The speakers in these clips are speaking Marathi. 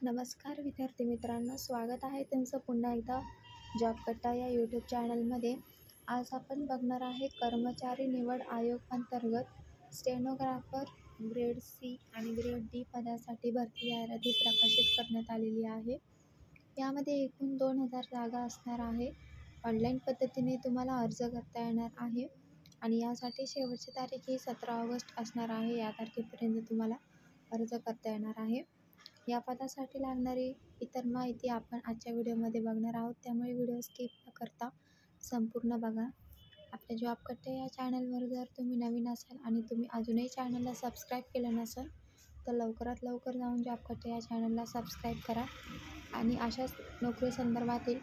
नमस्कार विद्यार्थी मित्रांनो, स्वागत आहे तुमचं पुन्हा एकदा जॉब कट्टा या यूट्यूब चॅनलमध्ये. आज आपण बघणार आहे कर्मचारी निवड आयोग अंतर्गत स्टेनोग्राफर ग्रेड सी आणि ग्रेड डी पदासाठी भरती जाहिराती प्रकाशित करण्यात आलेली आहे. यामध्ये एकूण 2000 जागा असणार आहे. ऑनलाईन पद्धतीने तुम्हाला अर्ज करता येणार आहे आणि यासाठी शेवटची तारीख ही 17 ऑगस्ट असणार आहे. या तारखेपर्यंत तुम्हाला अर्ज करता येणार आहे. या पदासाठी लागणारी इतर माहिती आपण आजच्या व्हिडिओमध्ये बघणार आहोत, त्यामुळे व्हिडिओ स्किप न करता संपूर्ण बघा. आपल्या जॉब कट्टा या चॅनलवर जर तुम्ही नवीन असाल आणि तुम्ही अजूनही चॅनलला सबस्क्राईब केलं नसेल तर लवकरात लवकर जाऊन जॉब कट्टा या चॅनलला सबस्क्राईब करा आणि अशाच नोकरी संदर्भातील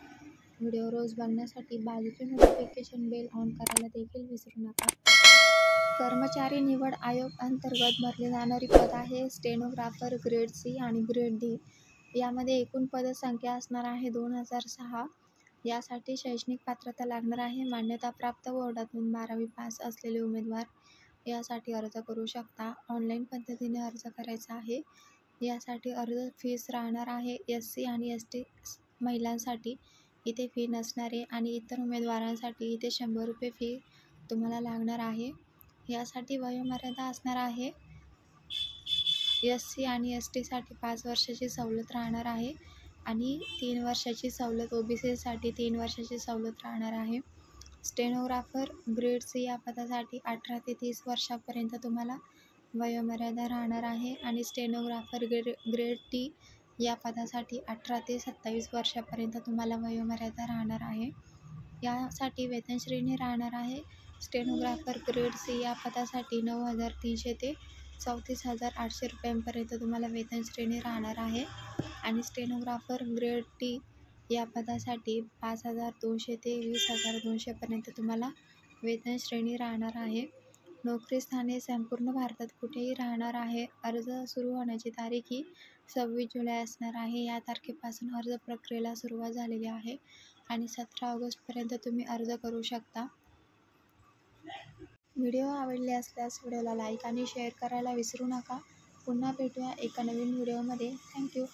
व्हिडिओ रोज बघण्यासाठी बाजूची नोटिफिकेशन बेल ऑन करायला देखील विसरू नका. कर्मचारी निवड आयोग अंतर्गत भरली जाणारी पद आहे स्टेनोग्राफर ग्रेड सी आणि ग्रेड डी. यामध्ये एकूण पदसंख्या असणार आहे 2006. यासाठी शैक्षणिक पात्रता लागणार आहे. मान्यताप्राप्त बोर्डातून 12वी पास असलेले उमेदवार यासाठी अर्ज करू शकता. ऑनलाईन पद्धतीने अर्ज करायचा आहे. यासाठी अर्ज फीस राहणार आहे SC आणि ST महिलांसाठी इथे फी नसणारे आणि इतर उमेदवारांसाठी इथे 100 रुपये फी तुम्हाला लागणार आहे. यासाठी वयोमर्यादा असणार आहे. SC आणि STसाठी 5 वर्षाची सवलत राहणार आहे आणि 3 वर्षाची सवलत OBCसाठी 3 वर्षाची सवलत राहणार आहे. स्टेनोग्राफर ग्रेड सी या पदासाठी 18 ते 30 वर्षापर्यंत तुम्हाला वयोमर्यादा राहणार आहे आणि स्टेनोग्राफर ग्रेड डी या पदासाठी 18 ते 27 वर्षापर्यंत तुम्हाला वयोमर्यादा राहणार आहे. यासाठी वेतनश्रेणी राहणार आहे. स्टेनोग्राफर ग्रेड सी या पदासाठी 9,300 ते 34,800 रुपयांपर्यंत तुम्हाला वेतनश्रेणी राहणार आहे आणि स्टेनोग्राफर ग्रेड डी या पदासाठी 5,200 ते 20,200 पर्यंत तुम्हाला वेतनश्रेणी राहणार आहे. नोकरी स्थाने संपूर्ण भारतात कुठेही राहणार आहे. अर्ज सुरू होण्याची तारीख ही 26 जुलै असणार आहे. या तारखेपासून अर्ज प्रक्रियेला सुरुवात झालेली आहे आणि 17 ऑगस्टपर्यंत तुम्ही अर्ज करू शकता. व्हिडिओ आवडले असल्यास व्हिडिओला लाईक आणि शेअर करायला विसरू नका. पुन्हा भेटूया एका नवीन व्हिडिओमध्ये. थँक्यू.